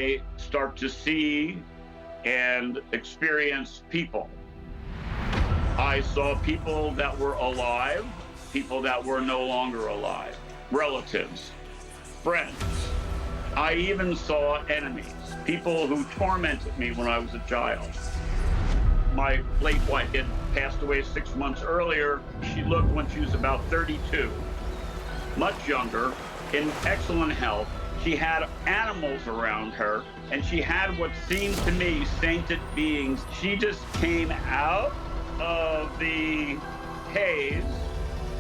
I start to see and experience people. I saw people that were alive, people that were no longer alive, relatives, friends. I even saw enemies, people who tormented me when I was a child. My late wife had passed away 6 months earlier. She looked when she was about 32, much younger, in excellent health. She had animals around her, and she had what seemed to me sainted beings. She just came out of the haze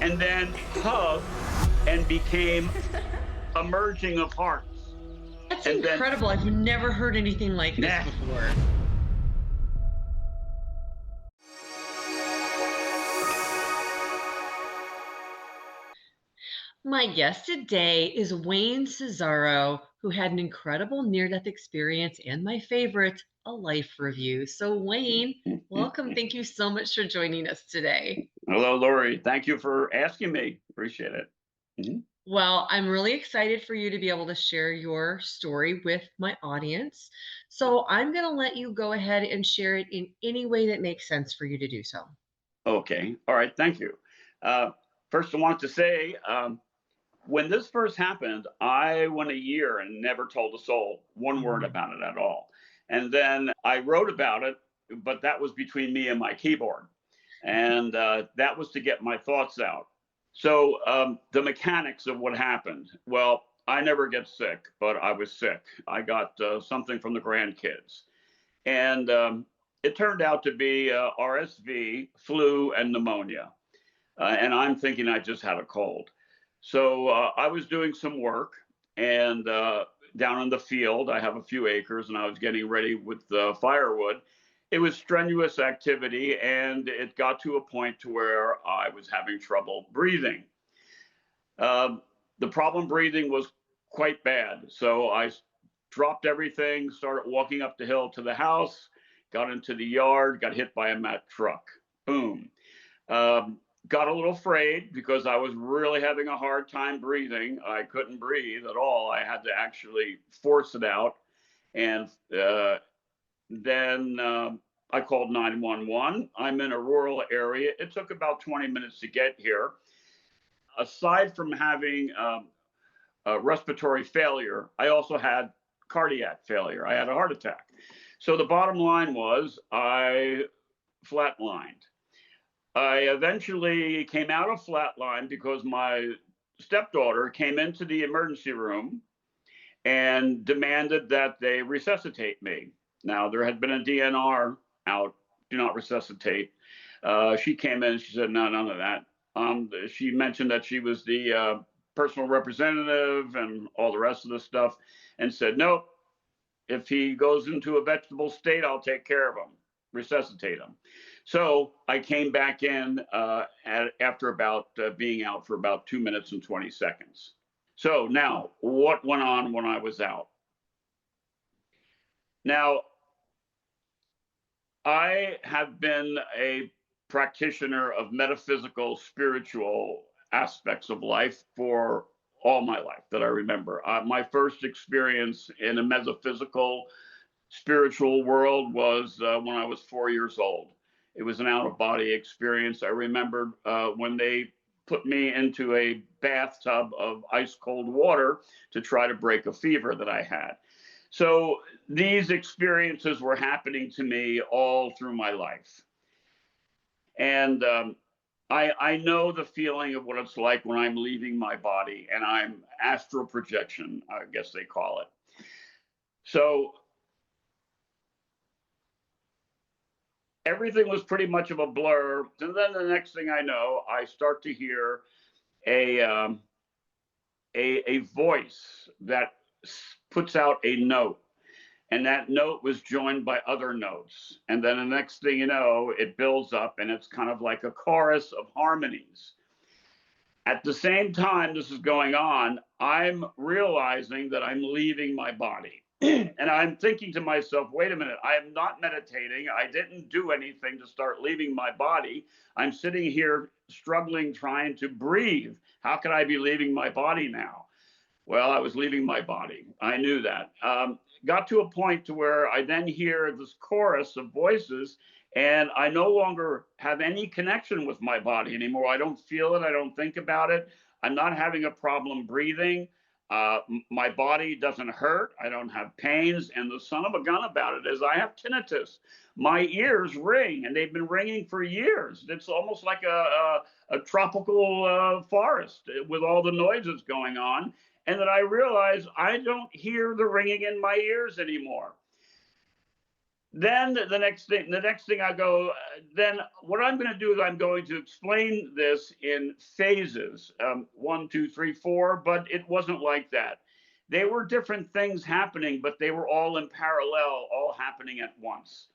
and then hugged and became a merging of hearts. That's And incredible. I've never heard anything like this before. My guest today is Wayne Cesaro, who had an incredible near-death experience and my favorite, a life review. So Wayne, welcome. Thank you so much for joining us today. Hello, Lori. Thank you for asking me. Appreciate it. Well, I'm really excited for you to be able to share your story with my audience. So I'm going to let you go ahead and share it in any way that makes sense for you to do so. Okay. All right. Thank you. First, I want to say, when this first happened, I went a year and never told a soul one word about it at all. And then I wrote about it, but that was between me and my keyboard. And that was to get my thoughts out. So the mechanics of what happened. Well, I never get sick, but I was sick. I got something from the grandkids. And it turned out to be RSV, flu, and pneumonia. And I'm thinking I just had a cold. So I was doing some work, and down in the field, I have a few acres, and I was getting ready with the firewood. It was strenuous activity, and it got to a point to where I was having trouble breathing. The problem breathing was quite bad. So I dropped everything, started walking up the hill to the house, got into the yard, got hit by a Mack truck. Boom. Got a little afraid because I was really having a hard time breathing. I couldn't breathe at all. I had to actually force it out. And then I called 911. I'm in a rural area. It took about 20 minutes to get here. Aside from having respiratory failure, I also had cardiac failure. I had a heart attack. So the bottom line was I flatlined. I eventually came out of flatline because my stepdaughter came into the emergency room and demanded that they resuscitate me. Now, there had been a DNR out, do not resuscitate. She came in, she said, no, none of that. She mentioned that she was the personal representative and all the rest of the stuff, and said, nope, if he goes into a vegetable state, I'll take care of him, resuscitate him. So I came back in after about being out for about 2 minutes and 20 seconds. So now, what went on when I was out? Now, I have been a practitioner of metaphysical, spiritual aspects of life for all my life that I remember. My first experience in a metaphysical, spiritual world was when I was 4 years old. It was an out-of-body experience. I remember when they put me into a bathtub of ice-cold water to try to break a fever that I had. So these experiences were happening to me all through my life. And I know the feeling of what it's like when I'm leaving my body and I'm astral projection, I guess they call it. So everything was pretty much of a blur. And then the next thing I know, I start to hear a voice that puts out a note. And that note was joined by other notes. And then the next thing you know, it builds up and it's kind of like a chorus of harmonies. At the same time this is going on, I'm realizing that I'm leaving my body. And I'm thinking to myself, wait a minute, I am not meditating. I didn't do anything to start leaving my body. I'm sitting here struggling, trying to breathe. How can I be leaving my body now? Well, I was leaving my body. I knew that. got to a point to where I then hear this chorus of voices, and I no longer have any connection with my body anymore. I don't feel it. I don't think about it. I'm not having a problem breathing. My body doesn't hurt. I don't have pains. And the son of a gun about it is I have tinnitus. My ears ring, and they've been ringing for years. It's almost like a tropical forest with all the noises going on. And then I realize I don't hear the ringing in my ears anymore. Then the next thing I go, then what I'm going to do is I'm going to explain this in phases, 1, 2, 3, 4, but it wasn't like that. They were different things happening, but they were all in parallel, all happening at once.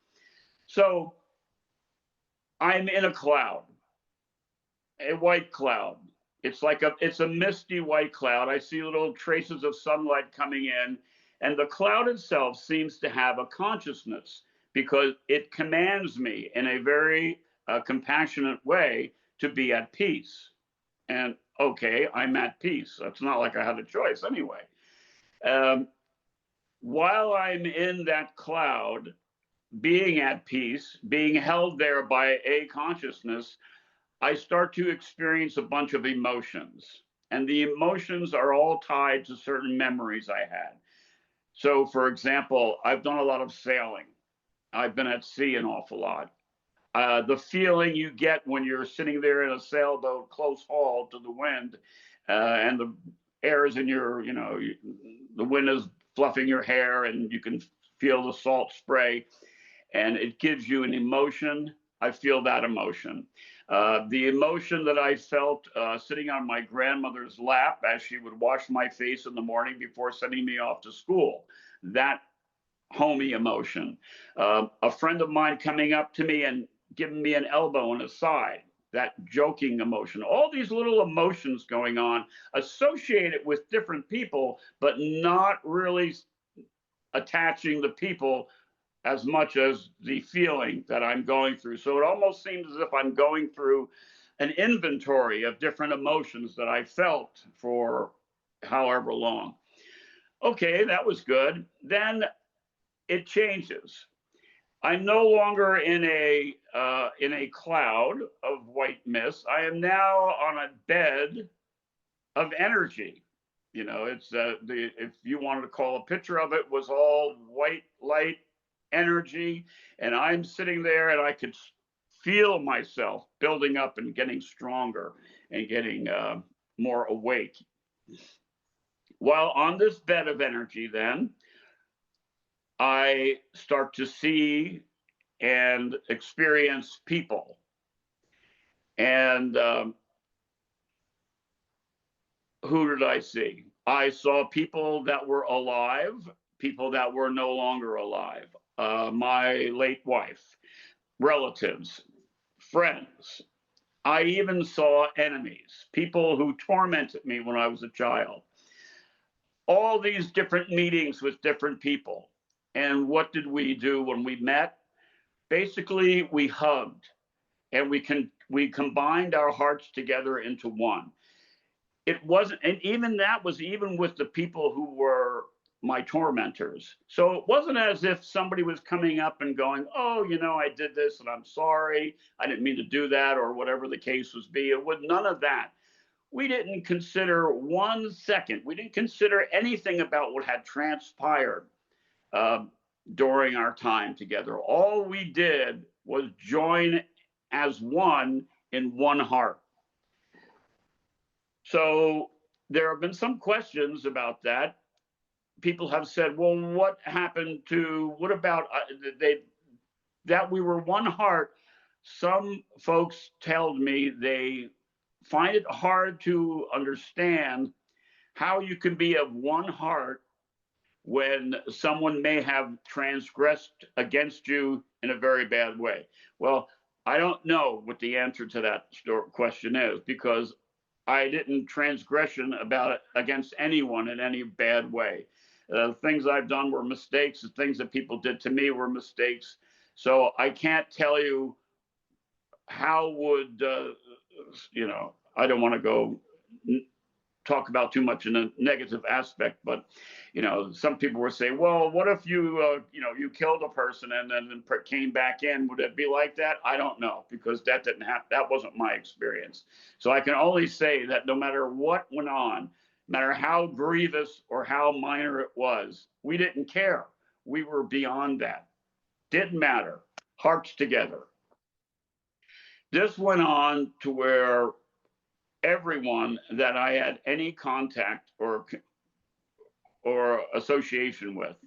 So I'm in a cloud, a white cloud. It's a misty white cloud. I see little traces of sunlight coming in, and the cloud itself seems to have a consciousness, because it commands me in a very compassionate way to be at peace. And okay, I'm at peace. It's not like I had a choice anyway. While I'm in that cloud, being at peace, being held there by a consciousness, I start to experience a bunch of emotions. And the emotions are all tied to certain memories I had. So, for example, I've done a lot of sailing. I've been at sea an awful lot. The feeling you get when you're sitting there in a sailboat close hauled to the wind, and the air is in your, the wind is fluffing your hair, and you can feel the salt spray, and it gives you an emotion. I feel that emotion. The emotion that I felt sitting on my grandmother's lap as she would wash my face in the morning before sending me off to school, that homey emotion. A friend of mine coming up to me and giving me an elbow on the side, that joking emotion. All these little emotions going on associated with different people, but not really attaching the people as much as the feeling that I'm going through. So it almost seems as if I'm going through an inventory of different emotions that I felt for however long. Okay, that was good. Then it changes. I'm no longer in a cloud of white mist. I am now on a bed of energy. It's if you wanted to call a picture of it, was all white light energy, and I'm sitting there, and I could feel myself building up and getting stronger and getting more awake. While on this bed of energy, then I start to see and experience people. And who did I see? I saw people that were alive, people that were no longer alive, my late wife, relatives, friends. I even saw enemies, people who tormented me when I was a child. All these different meetings with different people. And what did we do when we met? Basically, we hugged, and we combined our hearts together into one. It wasn't, and even that was even with the people who were my tormentors. So it wasn't as if somebody was coming up and going, oh, I did this and I'm sorry, I didn't mean to do that, or whatever the case was be. It was none of that. We didn't consider 1 second. We didn't consider anything about what had transpired during our time together. All we did was join as one in one heart. So there have been some questions about that. People have said, well, what about that we were one heart? Some folks told me they find it hard to understand how you can be of one heart when someone may have transgressed against you in a very bad way. Well, I don't know what the answer to that question is, because I didn't transgression against anyone in any bad way. Things I've done were mistakes. The things that people did to me were mistakes. So I can't tell you how would, I don't want to go talk about too much in a negative aspect, but some people were saying, well, what if you you killed a person and then came back in? Would it be like that? I don't know, because that didn't happen. That wasn't my experience. So I can only say that no matter what went on, no matter how grievous or how minor it was, we didn't care. We were beyond that. Didn't matter. Hearts together. This went on to where everyone that I had any contact or association with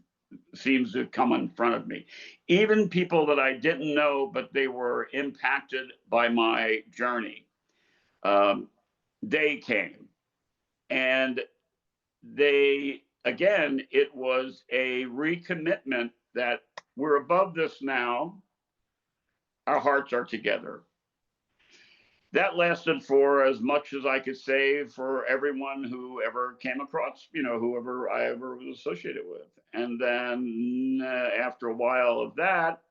seems to come in front of me. Even people that I didn't know, but they were impacted by my journey. They came, and it was a recommitment that we're above this now. Our hearts are together. That lasted for as much as I could say for everyone who ever came across, whoever I ever was associated with. And then after a while of that,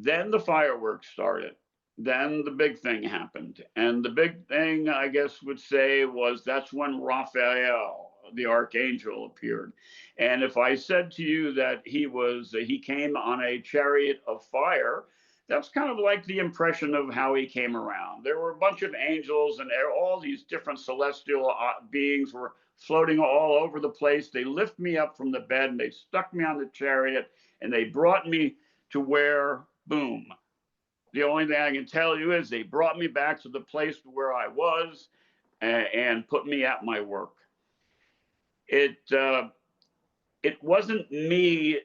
then the fireworks started. Then the big thing happened. And the big thing, I guess, would say was that's when Raphael, the Archangel, appeared. And if I said to you that he came on a chariot of fire, that's kind of like the impression of how he came around. There were a bunch of angels, and all these different celestial beings were floating all over the place. They lifted me up from the bed, and they stuck me on the chariot, and they brought me to where, boom. The only thing I can tell you is they brought me back to the place where I was and put me at my work. It wasn't me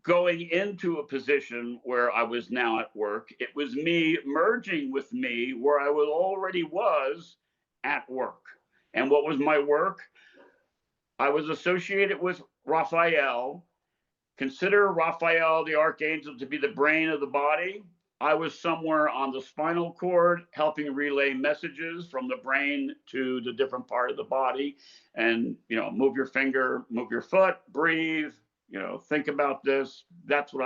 going into a position where I was now at work. It was me merging with me where I already was at work. And what was my work? I was associated with Raphael. Consider Raphael, the Archangel, to be the brain of the body. I was somewhere on the spinal cord helping relay messages from the brain to the different part of the body. And, move your finger, move your foot, breathe, think about this. That's what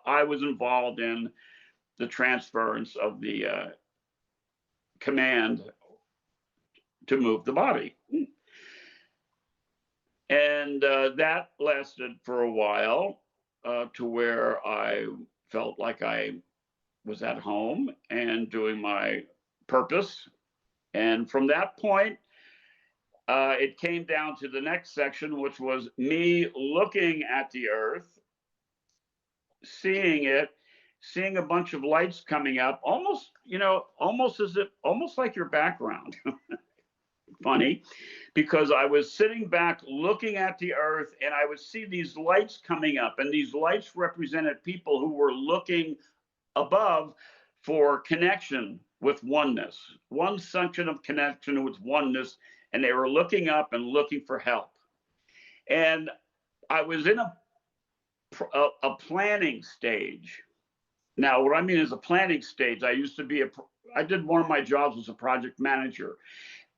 I was involved in, the transference of the command to move the body. And that lasted for a while to where I felt like I was at home and doing my purpose. And from that point, it came down to the next section, which was me looking at the earth, seeing a bunch of lights coming up, almost like your background. Funny, because I was sitting back looking at the earth, and I would see these lights coming up, and these lights represented people who were looking above for connection with oneness, one section of connection with oneness, and they were looking up and looking for help. And I was in a planning stage. Now, what I mean is a planning stage. I did one of my jobs as a project manager.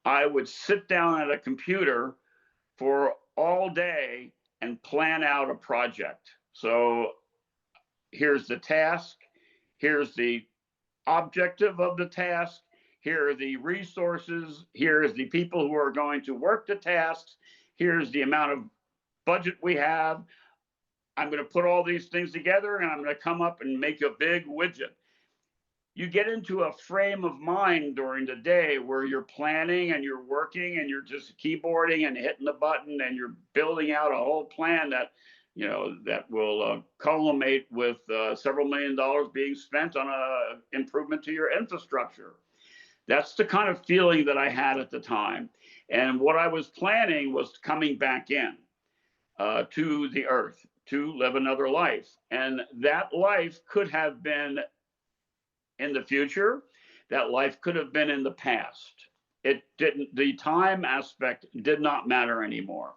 I would sit down at a computer for all day and plan out a project. So here's the task. Here's the objective of the task. Here are the resources. Here's the people who are going to work the tasks. Here's the amount of budget we have. I'm going to put all these things together, and I'm going to come up and make a big widget. You get into a frame of mind during the day where you're planning and you're working and you're just keyboarding and hitting the button, and you're building out a whole plan that that will culminate with several $1 million being spent on a improvement to your infrastructure. That's the kind of feeling that I had at the time. And what I was planning was coming back in to the earth to live another life. And that life could have been in the future. That life could have been in the past. It didn't, the time aspect did not matter anymore,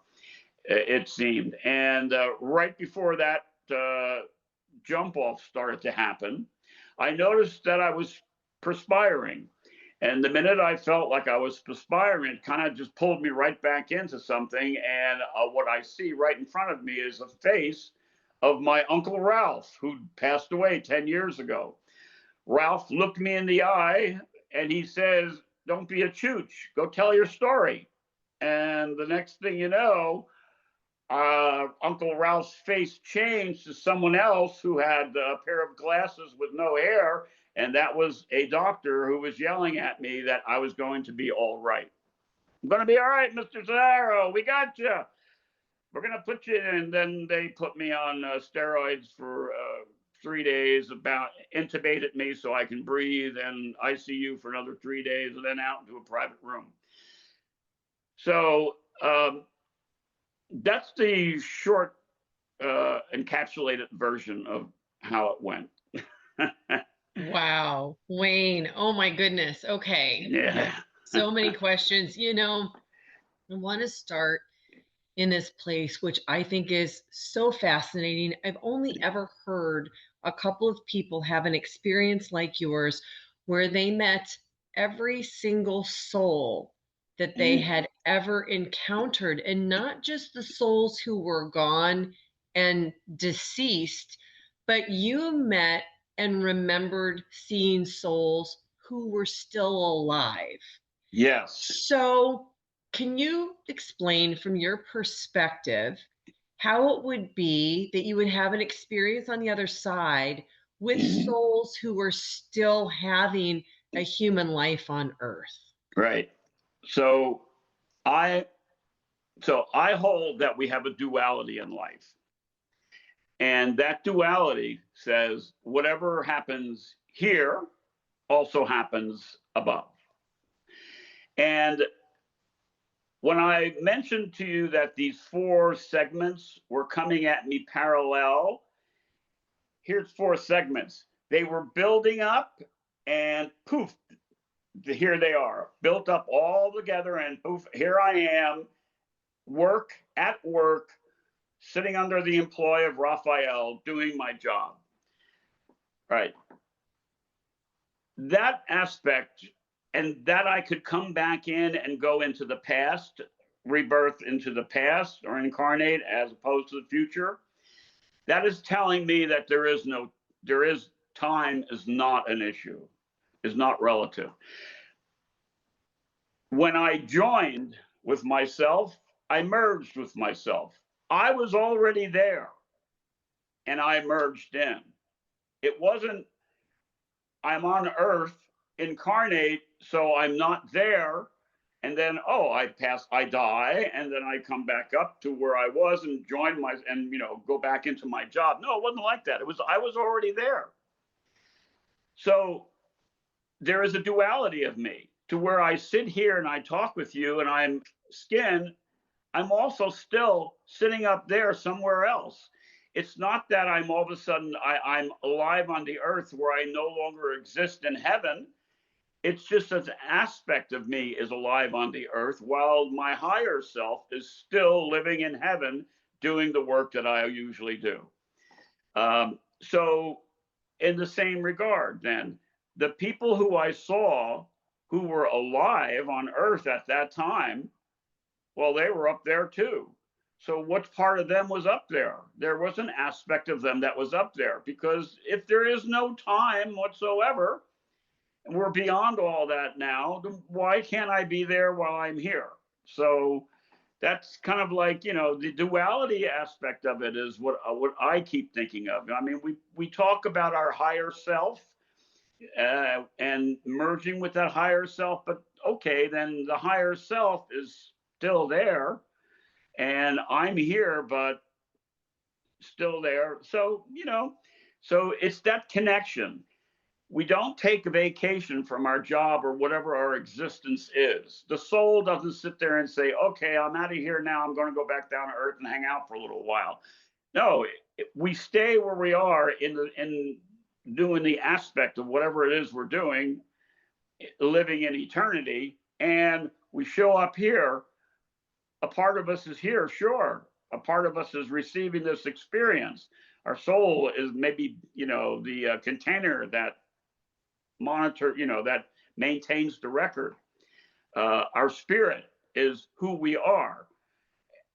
it seemed. And right before that jump off started to happen, I noticed that I was perspiring. And the minute I felt like I was perspiring, it kind of just pulled me right back into something. And what I see right in front of me is a face of my Uncle Ralph, who passed away 10 years ago. Ralph looked me in the eye and he says, "Don't be a chooch. Go tell your story." And the next thing you know, Uncle Ralph's face changed to someone else who had a pair of glasses with no hair. And that was a doctor who was yelling at me that I was going to be all right. I'm going to be all right, Mr. Cesaro. We got you. We're going to put you in. And then they put me on steroids for 3 days, about intubated me so I can breathe, and ICU for another 3 days, and then out into a private room. So that's the short encapsulated version of how it went. Wow, Wayne. Oh my goodness. Okay. Yeah. So many questions. I want to start in this place, which I think is so fascinating. I've only ever heard a couple of people have an experience like yours where they met every single soul that they had ever encountered, and not just the souls who were gone and deceased, but you met and remembered seeing souls who were still alive. Yes. So, can you explain from your perspective how it would be that you would have an experience on the other side with souls who were still having a human life on Earth? Right. So I hold that we have a duality in life. And that duality says whatever happens here also happens above. And when I mentioned to you that these 4 segments were coming at me parallel, here's 4 segments. They were building up, and poof, here they are, built up all together, and poof, here I am, at work, sitting under the employ of Raphael, doing my job. Right. That aspect, and that I could come back in and go into the past, rebirth into the past, or incarnate as opposed to the future, that is telling me that time is not an issue, is not relative. When I joined with myself, I merged with myself. I was already there, and I merged in. It wasn't, I'm on Earth, incarnate, so I'm not there, and then, I die, and then I come back up to where I was and go back into my job. No, it wasn't like that. I was already there. So there is a duality of me, to where I sit here and I talk with you and I'm I'm also still sitting up there somewhere else. It's not that I'm all of a sudden I'm alive on the earth where I no longer exist in heaven. It's just an aspect of me is alive on the earth while my higher self is still living in heaven doing the work that I usually do. So in the same regard, then, the people who I saw who were alive on earth at that time, well, they were up there too. So what part of them was up there? There was an aspect of them that was up there, because if there is no time whatsoever, and we're beyond all that now, why can't I be there while I'm here? So that's kind of like, the duality aspect of it is what I keep thinking of. I mean, we talk about our higher self and merging with that higher self, but okay, then the higher self is still there, and I'm here, but still there. So, so it's that connection. We don't take a vacation from our job or whatever our existence is. The soul doesn't sit there and say, okay, I'm out of here now. I'm going to go back down to earth and hang out for a little while. No, we stay where we are in doing the aspect of whatever it is we're doing, living in eternity, and we show up here. A part of us is here, sure. A part of us is receiving this experience. Our soul is maybe, the container that that maintains the record. Our spirit is who we are.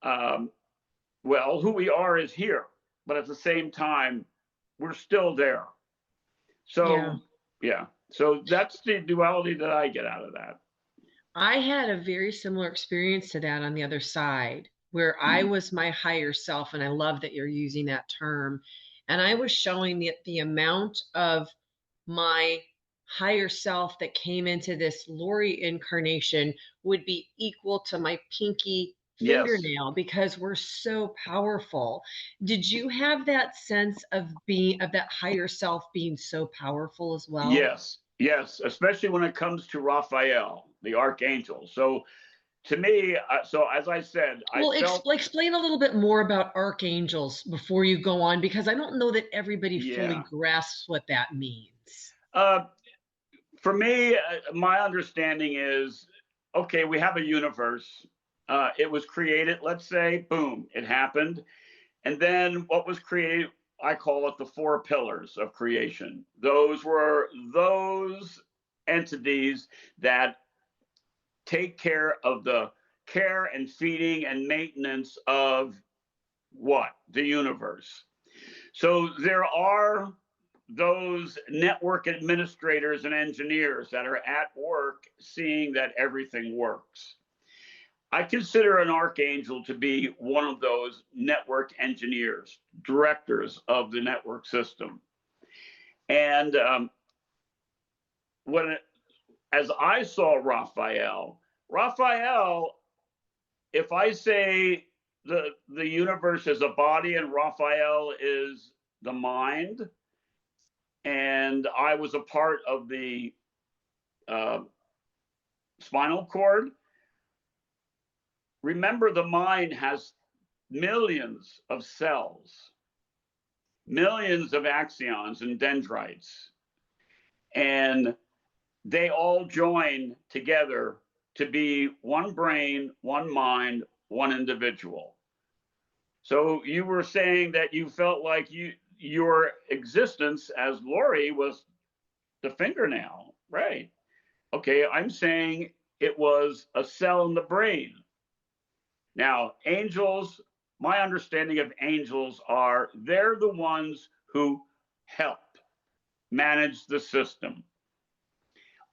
Who we are is here, but at the same time, we're still there. So, yeah. So that's the duality that I get out of that. I had a very similar experience to that on the other side, where I Mm. was my higher self, and I love that you're using that term. And I was showing the amount of my higher self that came into this Lori incarnation would be equal to my pinky Yes. fingernail because we're so powerful. Did you have that sense of being of that higher self being so powerful as well? Yes. Yes. Especially when it comes to Raphael, the archangel. So to me, so as I said, I Well, felt, explain a little bit more about archangels before you go on, because I don't know that everybody fully yeah. grasps what that means. Uh, for me, my understanding is okay, we have a universe. It was created, let's say, boom, it happened. And then what was created, I call it the four pillars of creation. Those were those entities that take care of the care and feeding and maintenance of what? The universe. So there are those network administrators and engineers that are at work seeing that everything works. I consider an archangel to be one of those network engineers, directors of the network system. And when, as I saw Raphael, if I say the universe is a body and Raphael is the mind, and I was a part of the uh, spinal cord. Remember, the mind has millions of cells, millions of axons and dendrites, and they all join together to be one brain, one mind, one individual. So you were saying that you felt like your existence as Lori was the fingernail, right? Okay, I'm saying it was a cell in the brain. Now, angels, my understanding of angels are they're the ones who help manage the system.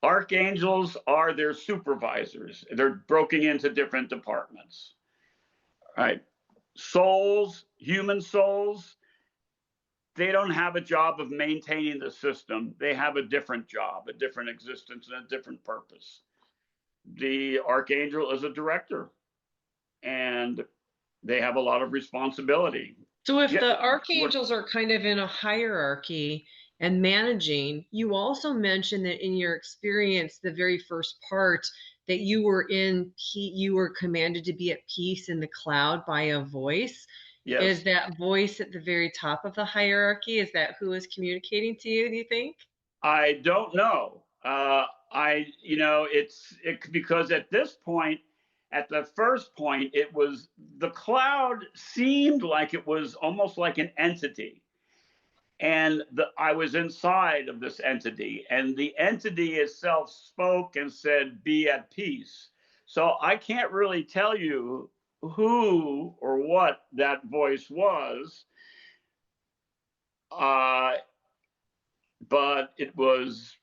Archangels are their supervisors. They're broken into different departments. Right? Souls, human souls, they don't have a job of maintaining the system. They have a different job, a different existence, and a different purpose. The archangel is a director, and they have a lot of responsibility. So if Yeah, the what? archangels are kind of in a hierarchy and managing, you also mentioned that in your experience, the very first part, that you were you were commanded to be at peace in the cloud by a voice. Is Yes, that voice at the very top of the hierarchy? Is that who is communicating to you, do you think? I don't know. Because at this point, at the first point, it was the cloud seemed like it was almost like an entity, and I was inside of this entity, and the entity itself spoke and said, "Be at peace." So I can't really tell you who or what that voice was, uh, but it was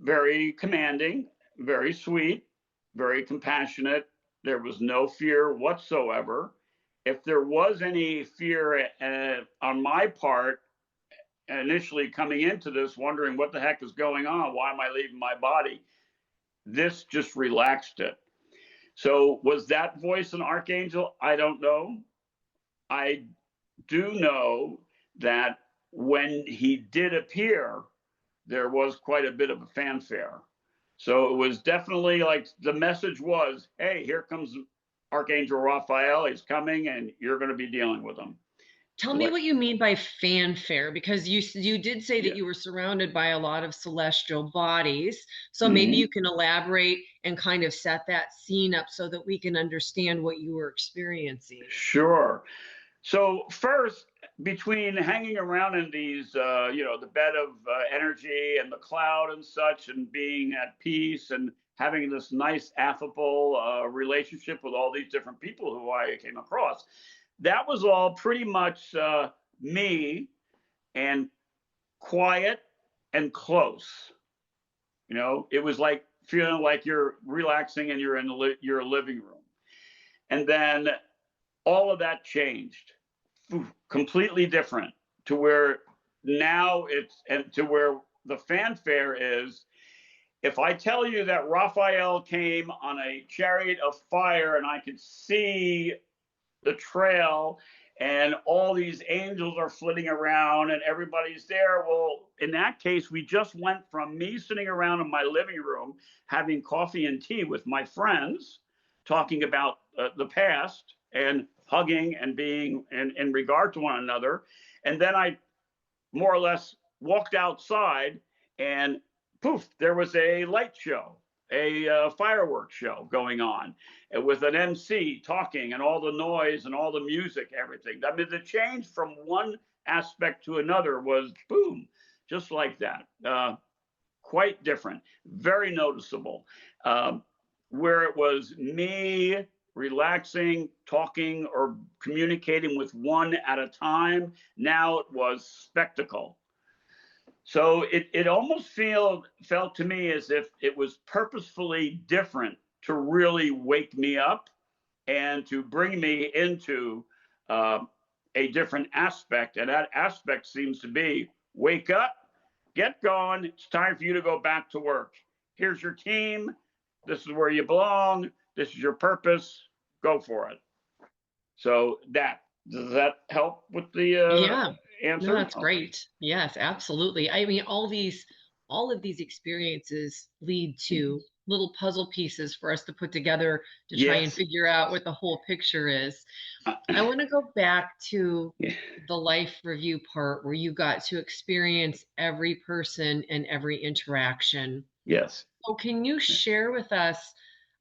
very commanding, very sweet, very compassionate. There was no fear whatsoever. If there was any fear on my part, initially coming into this, wondering what the heck is going on, why am I leaving my body? This just relaxed it. So, was that voice an archangel? I don't know. I do know that when he did appear, there was quite a bit of a fanfare. So it was definitely like the message was, hey, here comes Archangel Raphael. He's coming and you're going to be dealing with him. Tell me Like, what you mean by fanfare, because you did say that yeah. you were surrounded by a lot of celestial bodies. So maybe you Mm-hmm. can elaborate and kind of set that scene up so that we can understand what you were experiencing. Sure. So first, between hanging around in these, the bed of energy and the cloud and such, and being at peace and having this nice, affable relationship with all these different people who I came across, that was all pretty much me and quiet and close. It was like feeling like you're relaxing and you're in your living room. And then all of that changed, completely different, to where now and to where the fanfare is. If I tell you that Raphael came on a chariot of fire and I could see the trail and all these angels are flitting around and everybody's there, well, in that case, we just went from me sitting around in my living room having coffee and tea with my friends, talking about the past and hugging and being in regard to one another. And then I more or less walked outside and poof, there was a light show, a fireworks show going on with an MC talking and all the noise and all the music, everything. I mean, the change from one aspect to another was boom, just like that. Quite different, very noticeable. Where it was me relaxing, talking, or communicating with one at a time, now it was spectacle. So it almost felt to me as if it was purposefully different to really wake me up and to bring me into a different aspect. And that aspect seems to be wake up, get going. It's time for you to go back to work. Here's your team. This is where you belong. This is your purpose. Go for it. So does that help with the Yeah. answer? No, that's great. Yes, absolutely. I mean, all of these experiences lead to little puzzle pieces for us to put together to try and figure out what the whole picture is. I want to go back to the life review part where you got to experience every person and every interaction. Yes. So can you share with us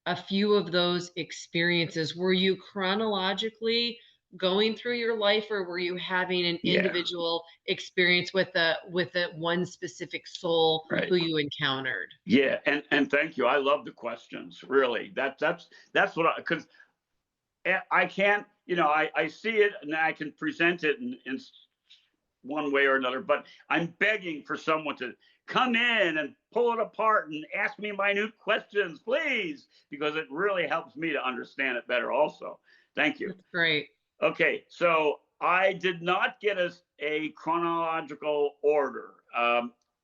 a few of those experiences? Were you chronologically going through your life, or were you having an individual experience with a one specific soul who you encountered? Yeah, and thank you. I love the questions. Really, that's what because I can't, I see it and I can present it in one way or another, but I'm begging for someone to come in and pull it apart and ask me minute questions, please, because it really helps me to understand it better also. Thank you. That's great. Okay, so I did not get a chronological order.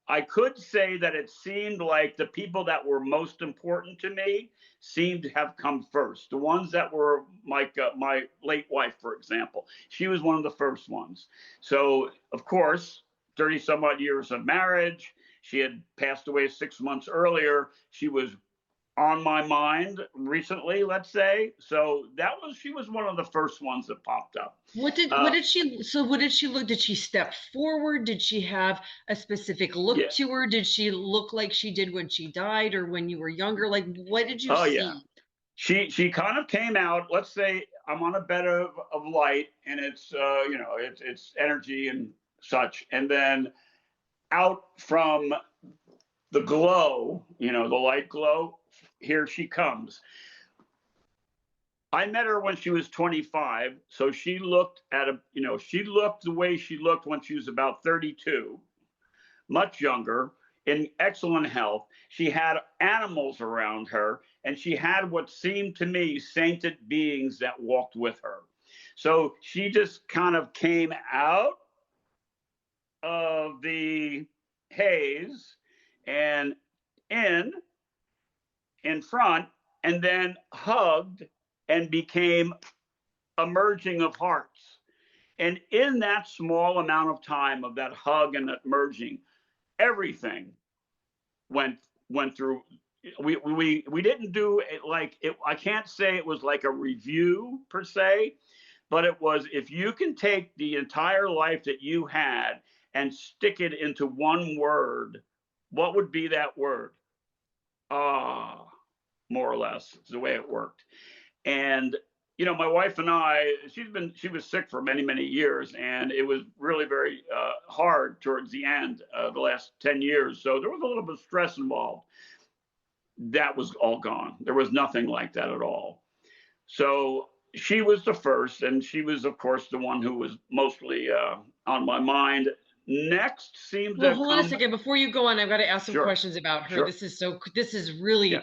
I could say that it seemed like the people that were most important to me seemed to have come first. The ones that were like my late wife, for example, she was one of the first ones. So, of course, 30 some odd years of marriage, she had passed away 6 months earlier. She was on my mind recently, let's say. So she was one of the first ones that popped up. What did she look? Did she step forward? Did she have a specific look to her? Did she look like she did when she died or when you were younger? Like, what did you see? Yeah. She kind of came out, let's say I'm on a bed of light and it's it's energy and such, and then out from the glow, the light glow, here she comes. I met her when she was 25, so she looked she looked the way she looked when she was about 32, much younger, in excellent health. She had animals around her, and she had what seemed to me sainted beings that walked with her. So she just kind of came out of the haze and in front, and then hugged and became a merging of hearts. And in that small amount of time of that hug and that merging, everything went through. We didn't do it like it. I can't say it was like a review per se, but it was, if you can take the entire life that you had and stick it into one word, what would be that word? More or less, is the way it worked. And my wife and I, she was sick for many, many years, and it was really very hard towards the end, the last 10 years. So there was a little bit of stress involved. That was all gone. There was nothing like that at all. So she was the first, and she was, of course, the one who was mostly on my mind. next seemed Well, to hold on a come. second. Before you go on, I've got to ask some Sure, questions about her. sure. This is Yeah. really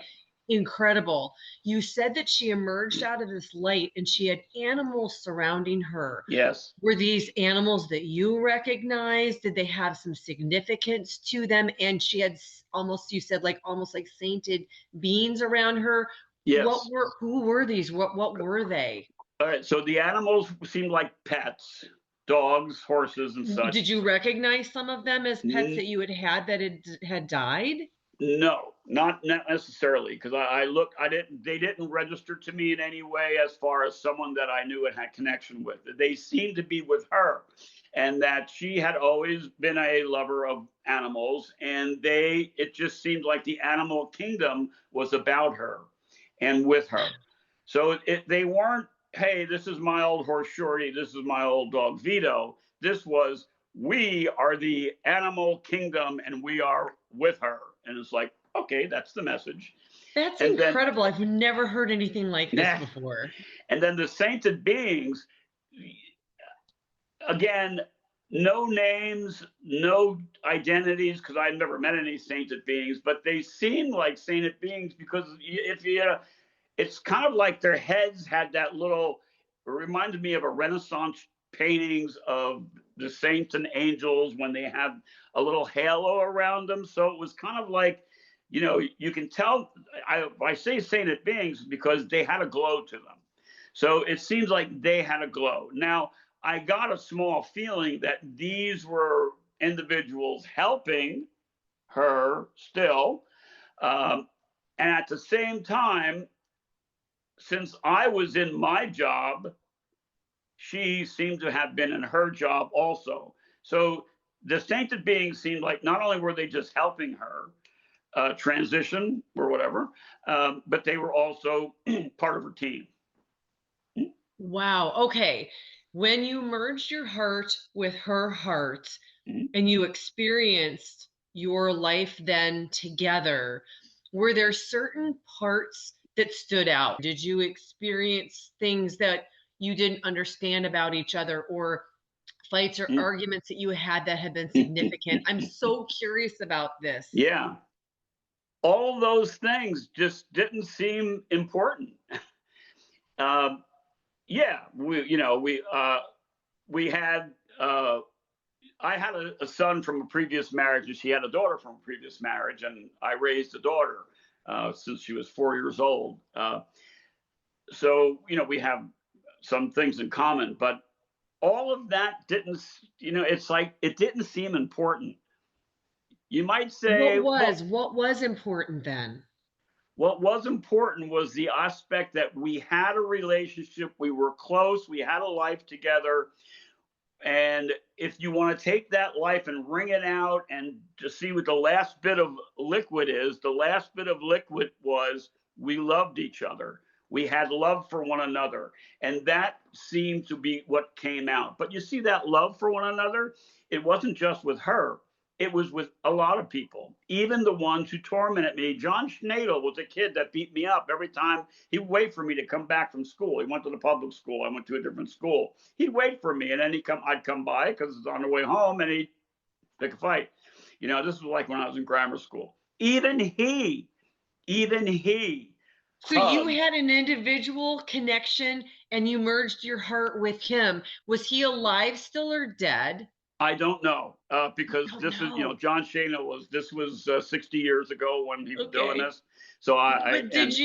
incredible. You said that she emerged out of this light and she had animals surrounding her. Yes. Were these animals that you recognized? Did they have some significance to them? And she had almost, you said, like almost like sainted beings around her. Yes. Who were these? What were they? All right. So the animals seemed like pets, dogs, horses, and such. Did you recognize some of them as pets N- that you had that had died? no, not necessarily, because I looked. I didn't. They didn't register to me in any way as far as someone that I knew and had connection with. They seemed to be with her, and that she had always been a lover of animals, and it just seemed like the animal kingdom was about her and with her. So they weren't, hey, this is my old horse Shorty, this is my old dog Vito. This was, we are the animal kingdom and we are with her. And it's like, okay, that's the message. That's And then, incredible. I've never heard anything like this before. and then the sainted beings, again, no names, no identities, because I've never met any sainted beings, but they seem like sainted beings because if you it's kind of like their heads had that little, it reminded me of a Renaissance paintings of the saints and angels when they have a little halo around them. So it was kind of like, you can tell, I say sainted beings because they had a glow to them. So it seems like they had a glow. Now, I got a small feeling that these were individuals helping her still. And at the same time, since I was in my job, she seemed to have been in her job also. So the sainted beings seemed like not only were they just helping her transition or whatever, but they were also part of her team. Wow. Okay. When you merged your heart with her heart Mhm. and you experienced your life then together, were there certain parts that stood out? Did you experience things that you didn't understand about each other or fights or arguments that you had that had been significant? I'm so curious about this. Yeah. All those things just didn't seem important. Yeah, we had I had a son from a previous marriage, and she had a daughter from a previous marriage, and I raised a daughter since she was 4 years old. So we have some things in common, but all of that didn't. It's like it didn't seem important. You might say, well, What was important then? what was important was the aspect that we had a relationship, we were close, we had a life together. And if you want to take that life and wring it out and to see what the last bit of liquid is, the last bit of liquid was we loved each other. We had love for one another. And that seemed to be what came out. But you see, that love for one another, it wasn't just with her. It was with a lot of people, even the ones who tormented me. John Schnadel was a kid that beat me up every time. He'd wait for me to come back from school. He went to the public school. I went to a different school. He'd wait for me, and then I'd come by because it's on the way home, and he'd pick a fight. This was like when I was in grammar school. Even he So you hugged. had an individual connection and you merged your heart with him. Was he alive still or dead? I don't know because Don't this is, know. John Shana this was 60 years ago when he was doing Okay. this. So But did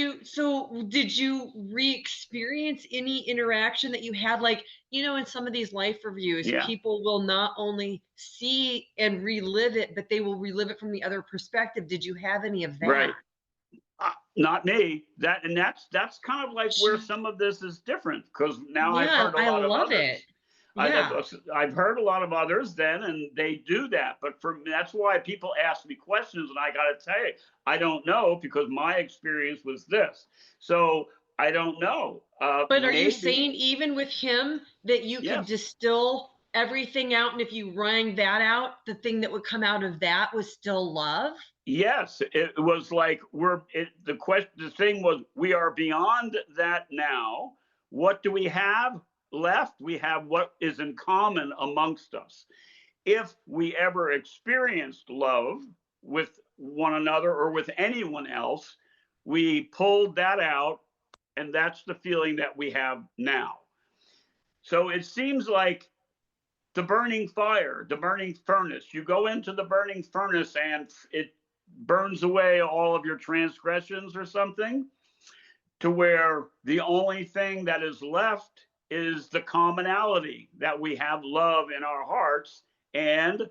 you re-experience any interaction that you had? Like, in some of these life reviews, yeah, people will not only see and relive it, but they will relive it from the other perspective. Did you have any of that? right. Not me. That's kind of like where some of this is different because now I've Yeah, heard a I lot of love it. others. Yeah. I've heard a lot of others then, and they do that. But that's why people ask me questions, and I got to tell you, I don't know because my experience was this. So I don't know. But are you Maybe saying even with him that you could yes. distill everything out, and if you rang that out, the thing that would come out of that was still love? Yes, it was like the thing was we are beyond that now. What do we have left? We have what is in common amongst us. if we ever experienced love with one another or with anyone else, we pulled that out, and that's the feeling that we have now. So it seems like the burning fire, the burning furnace. You go into the burning furnace and it burns away all of your transgressions or something, to where the only thing that is left is the commonality that we have love in our hearts. And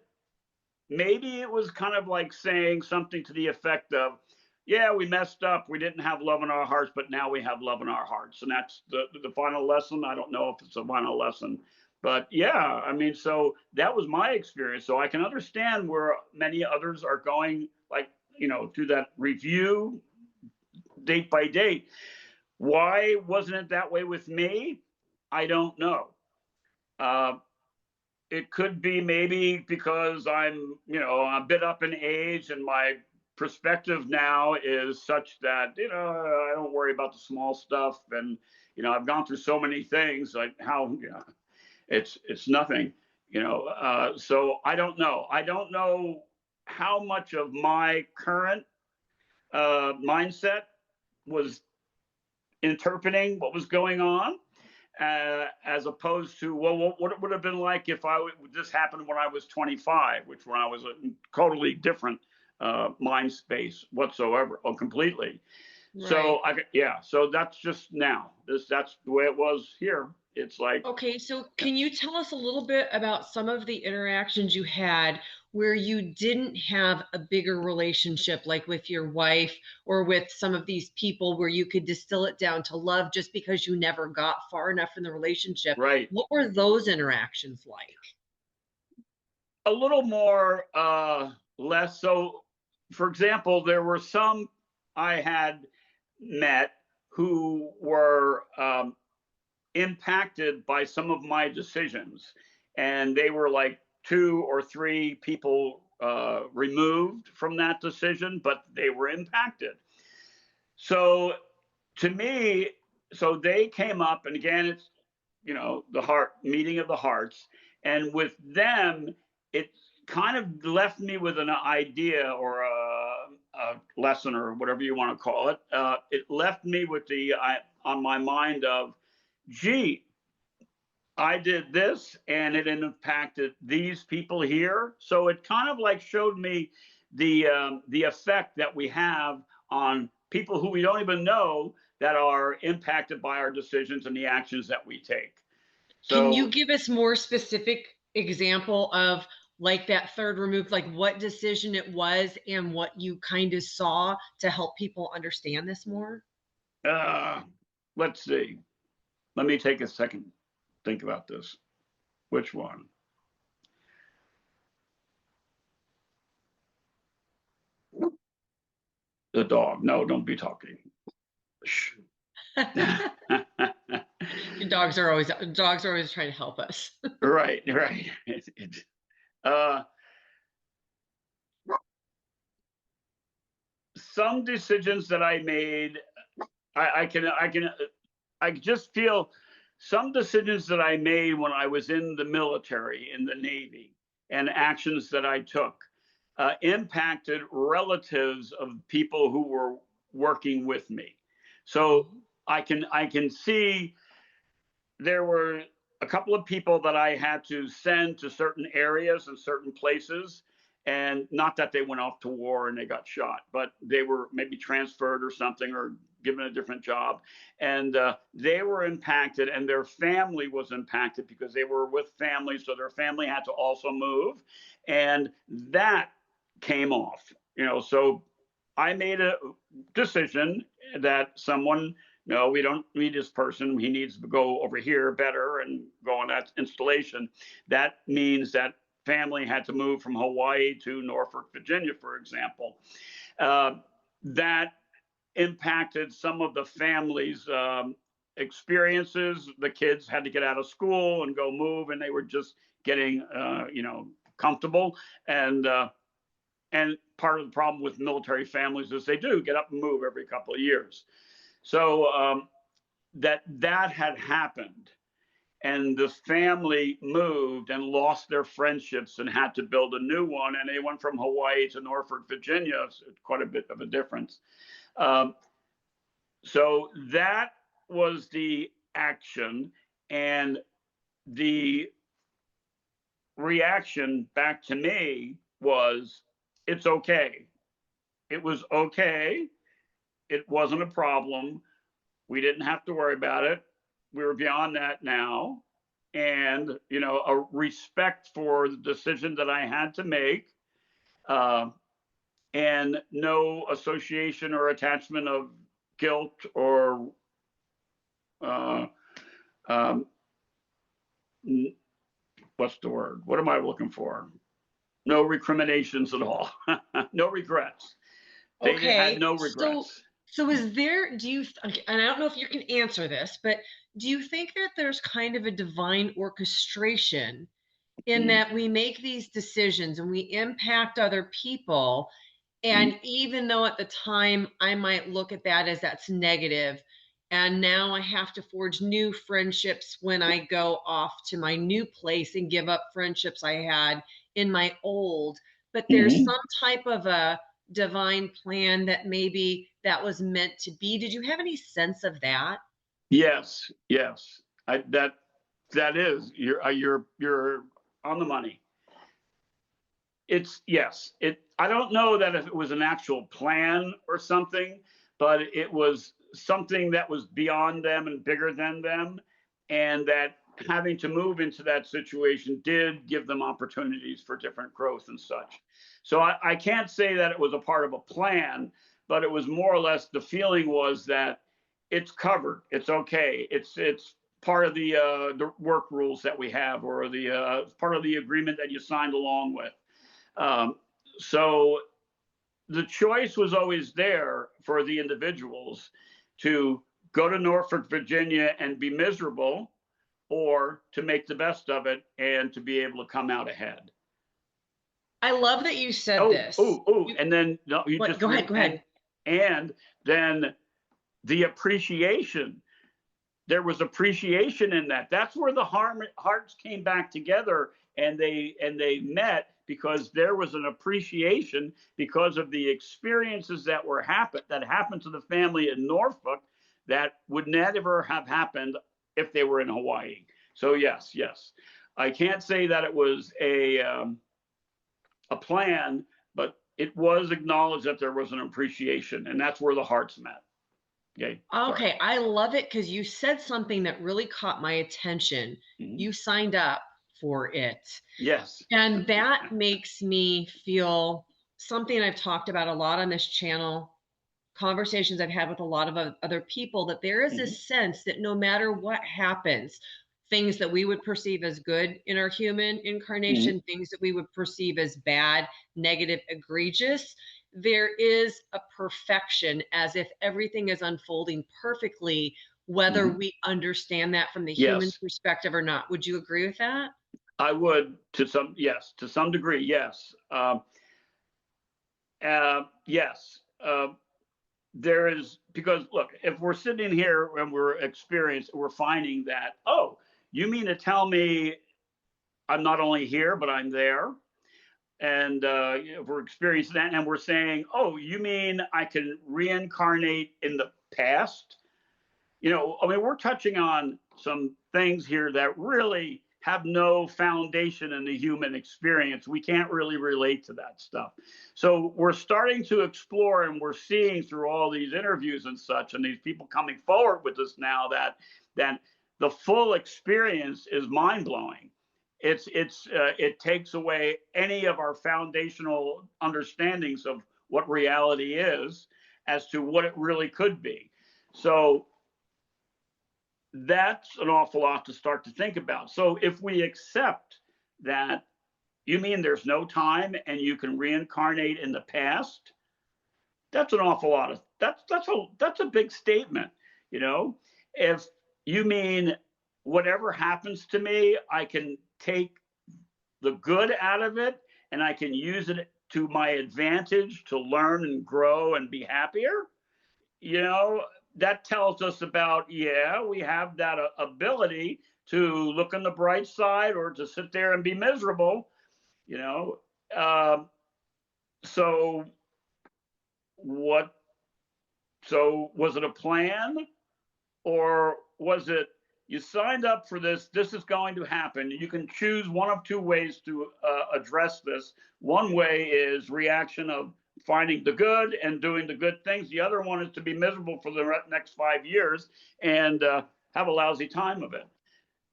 maybe it was kind of like saying something to the effect of, yeah, we messed up. We didn't have love in our hearts, but now we have love in our hearts. And that's the final lesson. I don't know if it's a final lesson, but yeah, I mean, so that was my experience. So I can understand where many others are going, like, you know, through that review date by date. Why wasn't it that way with me? I don't know. It could be maybe because I'm, you know, a bit up in age, and my perspective now is such that, you know, I don't worry about the small stuff. And, you know, I've gone through so many things, like how, you know, it's nothing, you know. So I don't know. I don't know how much of my current mindset was interpreting what was going on, as opposed to, well, what it would have been like if this happened when I was 25, which when I was a totally different mind space whatsoever, or completely. Right. So so that's just now. That's the way it was here. It's like, okay, so can you tell us a little bit about some of the interactions you had where you didn't have a bigger relationship, like with your wife or with some of these people, where you could distill it down to love just because you never got far enough in the relationship? Right. What were those interactions like? A little more, less. So, for example, there were some I had met who were impacted by some of my decisions, and they were like 2 or 3 people removed from that decision, but they were impacted. So to me, so they came up, and again, it's, you know, the heart meeting of the hearts, and with them, it kind of left me with an idea or a lesson or whatever you want to call it. It left me with on my mind of, gee, I did this and it impacted these people here. So it kind of like showed me the effect that we have on people who we don't even know, that are impacted by our decisions and the actions that we take. So, can you give us more specific example of, like, that third remove, like what decision it was and what you kind of saw to help people understand this more? Let's see. Let me take a second. Think about this. Which one? The dog. No, don't be talking. Shh. Dogs are always trying to help us. Right. Some decisions that I made, I just feel some decisions that I made when I was in the military, in the Navy, and actions that I took impacted relatives of people who were working with me. So I can see there were a couple of people that I had to send to certain areas and certain places. And not that they went off to war and they got shot, but they were maybe transferred or something, or given a different job. And they were impacted, and their family was impacted because they were with family. So their family had to also move. And that came off, you know. So I made a decision that someone, no, we don't need this person. He needs to go over here better and go on that installation. That means that family had to move from Hawaii to Norfolk, Virginia, for example. That impacted some of the family's experiences. The kids had to get out of school and go move, and they were just getting, comfortable. And part of the problem with military families is they do get up and move every couple of years. So that had happened. and the family moved and lost their friendships and had to build a new one. And they went from Hawaii to Norfolk, Virginia. So it's quite a bit of a difference. So that was the action, and the reaction back to me was, it's okay. It was okay. It wasn't a problem. We didn't have to worry about it. We were beyond that now. And, you know, a respect for the decision that I had to make, and no association or attachment of guilt or what's the word? What am I looking for? No recriminations at all. No regrets. They had no regrets. So is there, do you, and I don't know if you can answer this, but do you think that there's kind of a divine orchestration in that we make these decisions and we impact other people? And even though at the time I might look at that as that's negative, and now I have to forge new friendships when I go off to my new place and give up friendships I had in my old, but there's some type of a divine plan that maybe that was meant to be. Did you have any sense of that? Yes, yes. That is, you're on the money. It's, yes. I don't know that if it was an actual plan or something, but it was something that was beyond them and bigger than them, and that having to move into that situation did give them opportunities for different growth and such. So I can't say that it was a part of a plan, but it was more or less, the feeling was that it's covered. It's okay. It's part of the work rules that we have, or the part of the agreement that you signed along with. So the choice was always there for the individuals to go to Norfolk, Virginia and be miserable, or to make the best of it and to be able to come out ahead. I love that you said this. And then no, you just go ahead. And then the appreciation. There was appreciation in that. That's where the hearts came back together, and they met, because there was an appreciation because of the experiences that happened to the family in Norfolk that would never have happened if they were in Hawaii. So yes, I can't say that it was a plan, but it was acknowledged that there was an appreciation, and that's where the hearts met. Okay. Okay, I love it because you said something that really caught my attention. You signed up for it. Yes. And that makes me feel something I've talked about a lot on this channel, conversations I've had with a lot of other people, that there is a sense that no matter what happens, things that we would perceive as good in our human incarnation, things that we would perceive as bad, negative, egregious, there is a perfection, as if everything is unfolding perfectly, whether we understand that from the human perspective or not. Would you agree with that? I would, to some degree, yes. Yes. There is, because look, if we're sitting here and we're finding that, oh, you mean to tell me I'm not only here, but I'm there? And if we're experiencing that, and we're saying, oh, you mean I can reincarnate in the past? You know, I mean, we're touching on some things here that really have no foundation in the human experience. We can't really relate to that stuff. So we're starting to explore, and we're seeing through all these interviews and such, and these people coming forward with us now, that the full experience is mind-blowing. It takes away any of our foundational understandings of what reality is as to what it really could be. So that's an awful lot to start to think about. So if we accept that, you mean there's no time and you can reincarnate in the past, that's an awful lot of, that's a big statement. You know, if you mean whatever happens to me, I can take the good out of it and I can use it to my advantage to learn and grow and be happier, you know, that tells us about, we have that ability to look on the bright side or to sit there and be miserable, you know. So what? So was it a plan, or was it you signed up for this? This is going to happen. You can choose one of two ways to address this. One way is reaction of finding the good and doing the good things. The other one is to be miserable for the next 5 years and have a lousy time of it.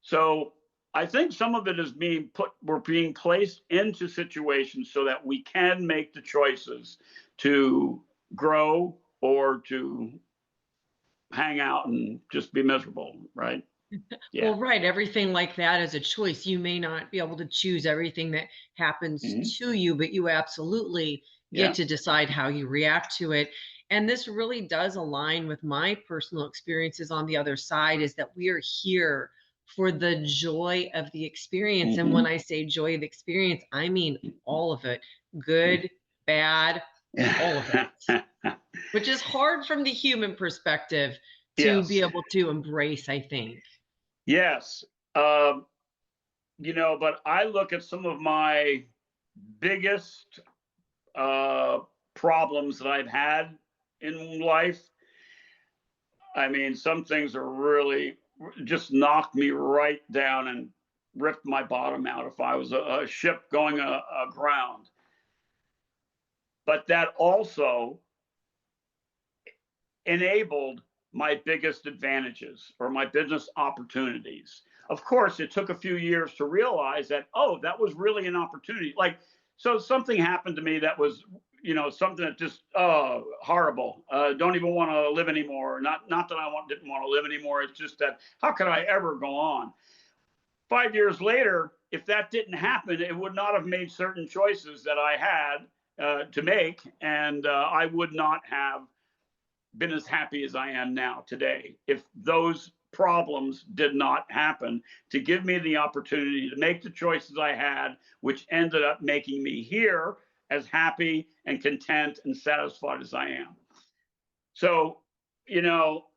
So I think some of it is we're being placed into situations so that we can make the choices to grow or to hang out and just be miserable, right? Yeah. Well, right. Everything like that is a choice. You may not be able to choose everything that happens to you, but you absolutely get to decide how you react to it. And this really does align with my personal experiences on the other side, is that we are here for the joy of the experience. And when I say joy of the experience, I mean all of it, good, bad, all of it, which is hard from the human perspective to be able to embrace, I think. Yes. You know, but I look at some of my biggest problems that I've had in life. I mean, some things are really just knocked me right down and ripped my bottom out if I was a ship going aground. But that also enabled my biggest advantages or my business opportunities. Of course, it took a few years to realize that, oh, that was really an opportunity. Like, so something happened to me that was, you know, something that just, horrible. Don't even want to live anymore. Not that I didn't want to live anymore. It's just that, how could I ever go on? 5 years later, if that didn't happen, it would not have made certain choices that I had to make. And I would not have been as happy as I am now today if those problems did not happen to give me the opportunity to make the choices I had, which ended up making me here as happy and content and satisfied as I am. So, you know,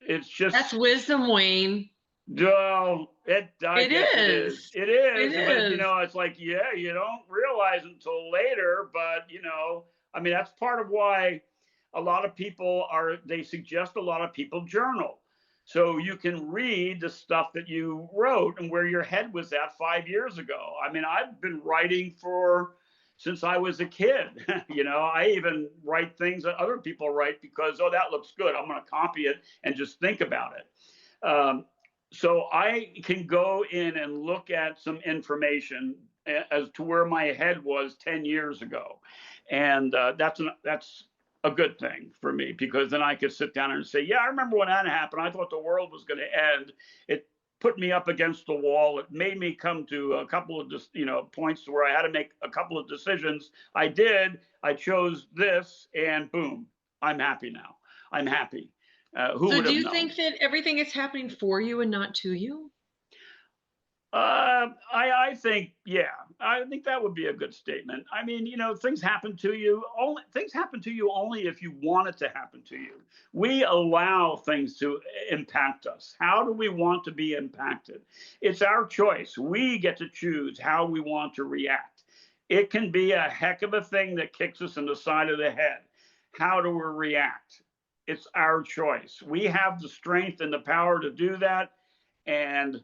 it's just that's wisdom, Wayne. Well, I guess it is. It is. But you know, it's like, yeah, you don't realize until later. But you know, I mean, that's part of why a lot of people they suggest a lot of people journal. So you can read the stuff that you wrote and where your head was at 5 years ago. I mean, I've been writing since I was a kid. You know, I even write things that other people write because, oh, that looks good. I'm going to copy it and just think about it. So I can go in and look at some information as to where my head was 10 years ago. And that's a good thing for me, because then I could sit down and say, yeah, I remember when that happened. I thought the world was going to end. It put me up against the wall. It made me come to a couple of points where I had to make a couple of decisions. I did. I chose this, and boom, I'm happy now. I'm happy. So do you think that everything is happening for you and not to you? I think, yeah, I think that would be a good statement. I mean, you know, things happen to you only if you want it to happen to you. We allow things to impact us. How do we want to be impacted? It's our choice. We get to choose how we want to react. It can be a heck of a thing that kicks us in the side of the head. How do we react? It's our choice. We have the strength and the power to do that. And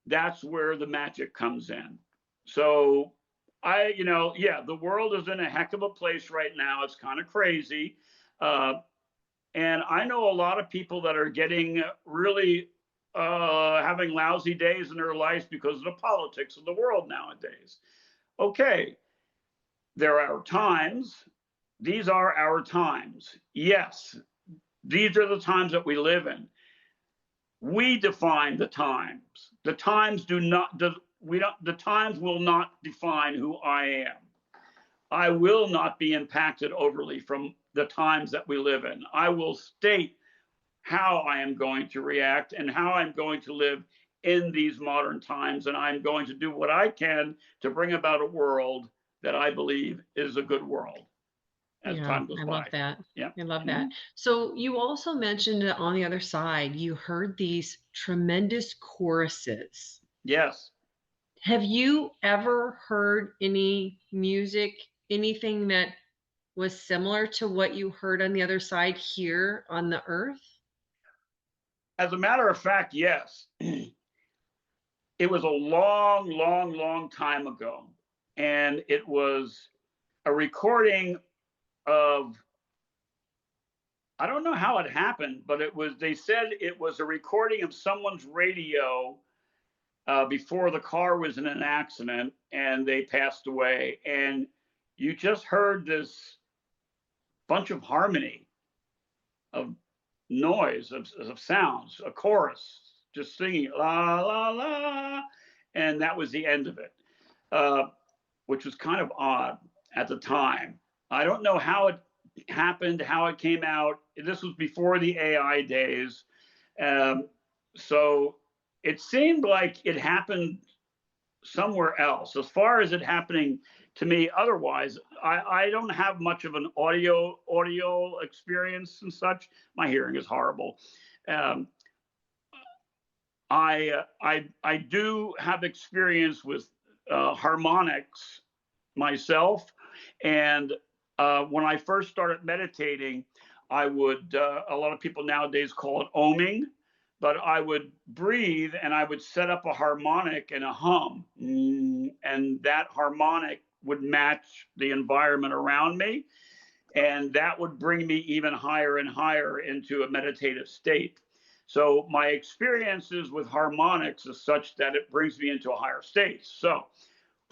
that's where the magic comes in. So the world is in a heck of a place right now. It's kind of crazy. And I know a lot of people that are getting really having lousy days in their lives because of the politics of the world nowadays. Okay, there are times. These are our times. Yes, these are the times that we live in. We define the times. The times the times will not define who I am. I will not be impacted overly from the times that we live in. I will state how I am going to react and how I'm going to live in these modern times. And I'm going to do what I can to bring about a world that I believe is a good world. as Yeah, time goes I love by. that. Yeah. I love Mhm. that. So you also mentioned that on the other side, you heard these tremendous choruses. Yes. Have you ever heard any music, anything that was similar to what you heard on the other side here on the earth? As a matter of fact, yes. It was a long, long, long time ago. And it was a recording of, I don't know how it happened, but they said it was a recording of someone's radio before the car was in an accident and they passed away. And you just heard this bunch of harmony, of noise, of sounds, a chorus, just singing la, la, la. And that was the end of it, uh, which was kind of odd at the time. I don't know how it happened, how it came out. This was before the AI days. Um, so it seemed like it happened somewhere else. As far as it happening to me, otherwise, I don't have much of an audio experience and such. My hearing is horrible. Um, I do have experience with harmonics myself, and when I first started meditating, I would a lot of people nowadays call it oming, but I would breathe and I would set up a harmonic and a hum, and that harmonic would match the environment around me, and that would bring me even higher and higher into a meditative state. So my experiences with harmonics is such that it brings me into a higher state. So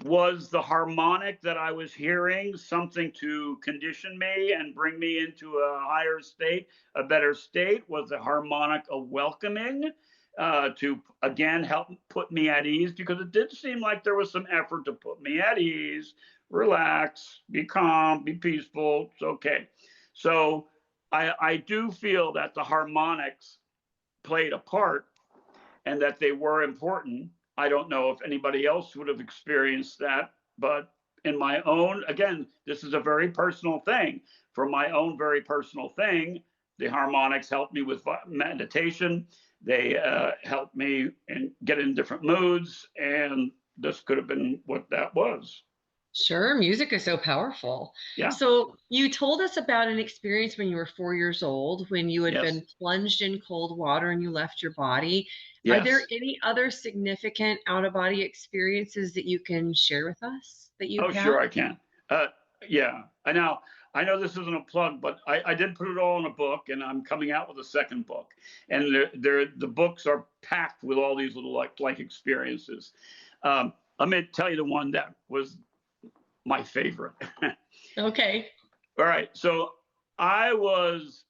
was the harmonic that I was hearing something to condition me and bring me into a higher state, a better state? Was the harmonic a welcoming to again help put me at ease? Because it did seem like there was some effort to put me at ease, relax, be calm, be peaceful. It's okay. So I do feel that the harmonics played a part and that they were important. I don't know if anybody else would have experienced that, but in my own, again, this is a very personal thing. For my own very personal thing, the harmonics helped me with meditation. They helped me get in different moods, and this could have been what that was. Sure, music is so powerful. Yeah. So, you told us about an experience when you were 4 years old, when you had Yes. been plunged in cold water and you left your body. Are there Yes. any other significant out of body experiences that you can share with us that you've Oh, had? sure, I can. Uh, yeah, I know. I know this isn't a plug, but I did put it all in a book, and I'm coming out with a second book. And the books are packed with all these little like experiences. Let me tell you the one that was my favorite. Okay. All right, so I was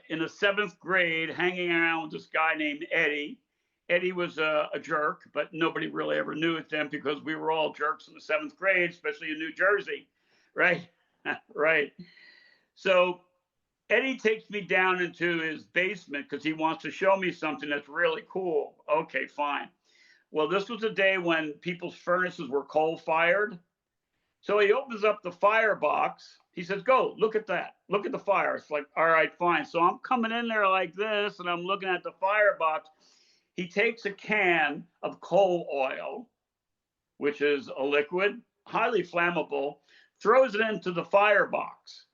in the seventh grade, hanging around with this guy named Eddie. Eddie was a jerk, but nobody really ever knew it then because we were all jerks in the seventh grade, especially in New Jersey, right? Right. So Eddie takes me down into his basement because he wants to show me something that's really cool. Okay, fine. Well, this was a day when people's furnaces were coal fired. So he opens up the firebox. He says, "Go, look at that. Look at the fire." It's like, all right, fine. So I'm coming in there like this and I'm looking at the firebox. He takes a can of coal oil, which is a liquid, highly flammable, throws it into the firebox.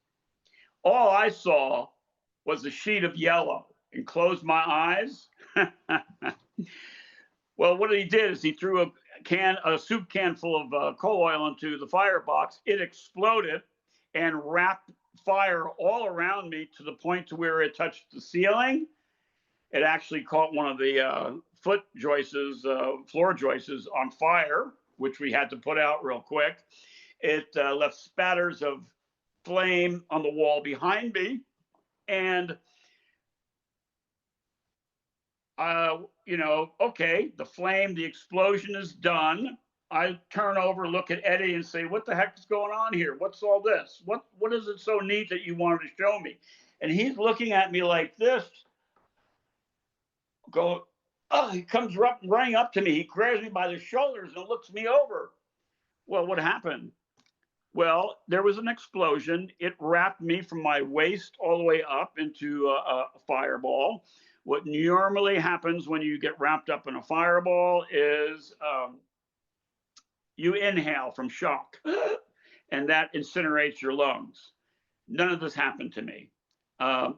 All I saw was a sheet of yellow and closed my eyes. Well, what he did is he threw a soup can full of coal oil into the firebox. It exploded and wrapped fire all around me to the point to where it touched the ceiling. It actually caught one of the foot joists, floor joists on fire, which we had to put out real quick. It left spatters of flame on the wall behind me. And okay, the flame, the explosion is done. I turn over, look at Eddie, and say, "What the heck is going on here? What's all this? What is it so neat that you wanted to show me?" And he's looking at me like this. Go, oh, he comes running up to me. He grabs me by the shoulders and looks me over. Well, what happened? Well, there was an explosion. It wrapped me from my waist all the way up into a fireball. What normally happens when you get wrapped up in a fireball is you inhale from shock, and that incinerates your lungs. None of this happened to me. Uh,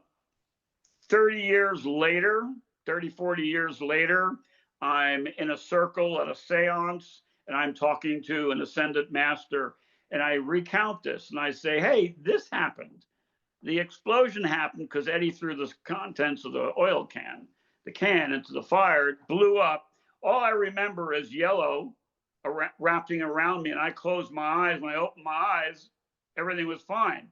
30 years later, 30, 40 years later, I'm in a circle at a seance and I'm talking to an ascended master and I recount this and I say, hey, this happened. The explosion happened because Eddie threw the contents of the oil can, the can into the fire. It blew up. All I remember is yellow wrapping around me, and I closed my eyes. When I opened my eyes, everything was fine.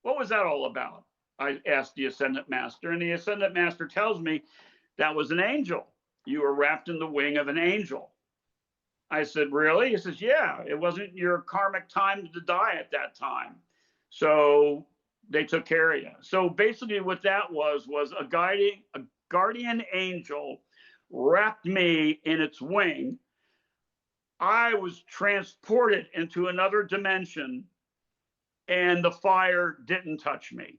What was that all about? I asked the Ascendant Master, and the Ascendant Master tells me that was an angel. You were wrapped in the wing of an angel. I said, really? He says, yeah, it wasn't your karmic time to die at that time. So they took care of you. So basically what that was a guardian angel wrapped me in its wing. I was transported into another dimension and the fire didn't touch me.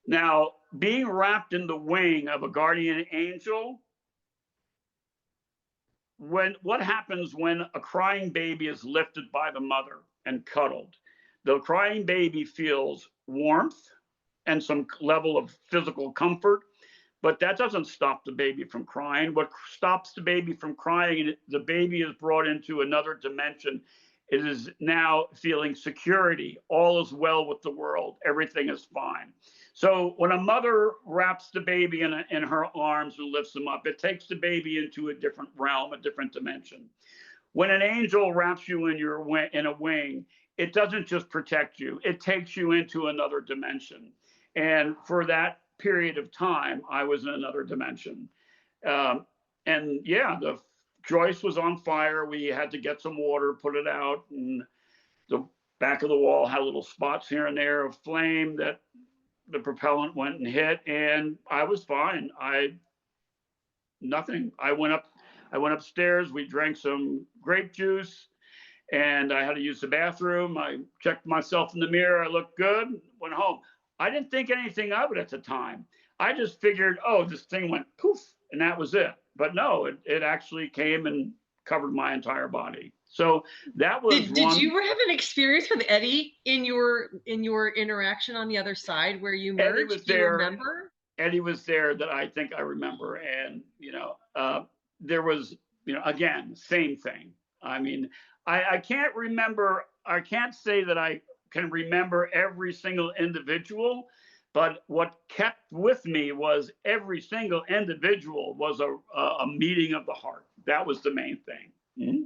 Now, being wrapped in the wing of a guardian angel, what happens when a crying baby is lifted by the mother and cuddled? The crying baby feels warmth and some level of physical comfort, but that doesn't stop the baby from crying. What stops the baby from crying, the baby is brought into another dimension. It is now feeling security. All is well with the world. Everything is fine. So when a mother wraps the baby in her arms and lifts him up, it takes the baby into a different realm, a different dimension. When an angel wraps you in a wing, it doesn't just protect you. It takes you into another dimension. And for that period of time, I was in another dimension. And yeah, the joist was on fire. We had to get some water, put it out, and the back of the wall had little spots here and there of flame that the propellant went and hit, and I was fine. Nothing. I went upstairs. We drank some grape juice, and I had to use the bathroom. I checked myself in the mirror. I looked good. Went home. I didn't think anything of it at the time. I just figured, oh, this thing went poof, and that was it. But no, it actually came and covered my entire body. So that was did you have an experience with Eddie in your interaction on the other side where you merged? Eddie was there. Do you remember? Eddie was there that I think I remember. And, there was, again, same thing. I mean, I can't remember, I can't say that I can remember every single individual, but what kept with me was every single individual was a meeting of the heart. That was the main thing. Mm-hmm.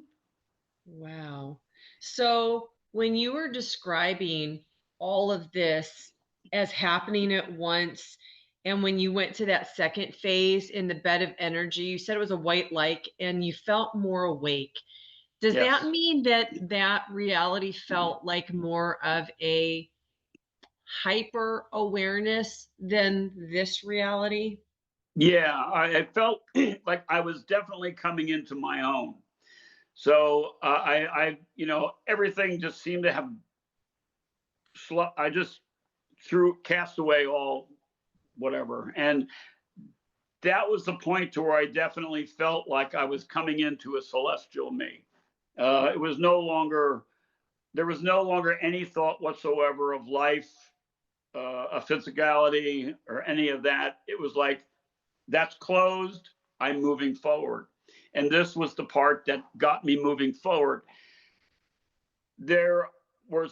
Wow. So when you were describing all of this as happening at once, and when you went to that second phase in the bed of energy, you said it was a white light and you felt more awake. Does that mean that reality felt like more of a hyper awareness than this reality? Yeah, I felt like I was definitely coming into my own. So everything just seemed to have. I just cast away all whatever, and that was the point to where I definitely felt like I was coming into a celestial me. It was no longer. There was no longer any thought whatsoever of life, a physicality, or any of that. It was like, that's closed. I'm moving forward. And this was the part that got me moving forward. There were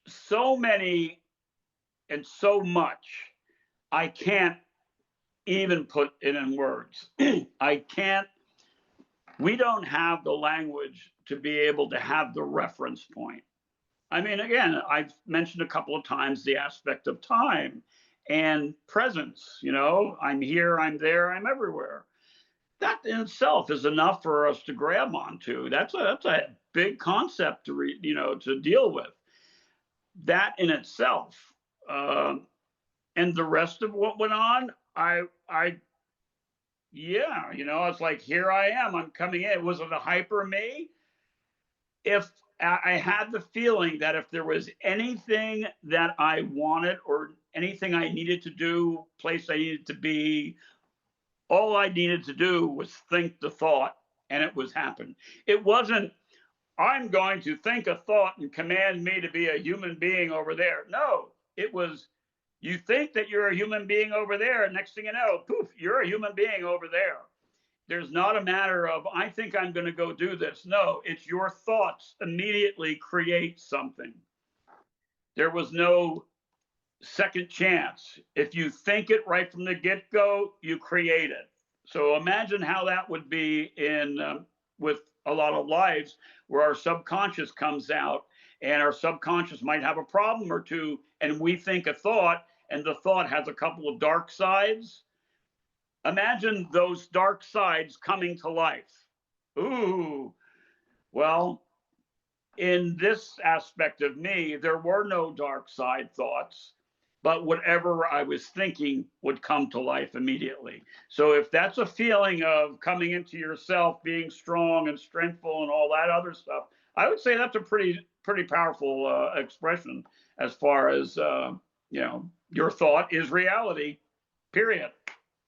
so many and so much, I can't even put it in words. We don't have the language to be able to have the reference point. I mean, again, I've mentioned a couple of times the aspect of time and presence. I'm here, I'm there, I'm everywhere. That in itself is enough for us to grab onto. That's a big concept to deal with. That in itself, and the rest of what went on, it's like, here I am. I'm coming in. Was it a hyper me? if I had the feeling that if there was anything that I wanted or anything I needed to do, place I needed to be, all I needed to do was think the thought and it was happen. It wasn't, I'm going to think a thought and command me to be a human being over there. No, it was, you think that you're a human being over there, and next thing you know, poof, you're a human being over there. There's not a matter of, I think I'm going to go do this. No, it's your thoughts immediately create something. There was no second chance. If you think it right from the get-go, you create it. So imagine how that would be in with a lot of lives where our subconscious comes out, and our subconscious might have a problem or two, and we think a thought, and the thought has a couple of dark sides. Imagine those dark sides coming to life. Ooh, well, in this aspect of me, there were no dark side thoughts, but whatever I was thinking would come to life immediately. So if that's a feeling of coming into yourself, being strong and strengthful and all that other stuff, I would say that's a pretty powerful expression as far as, your thought is reality, period.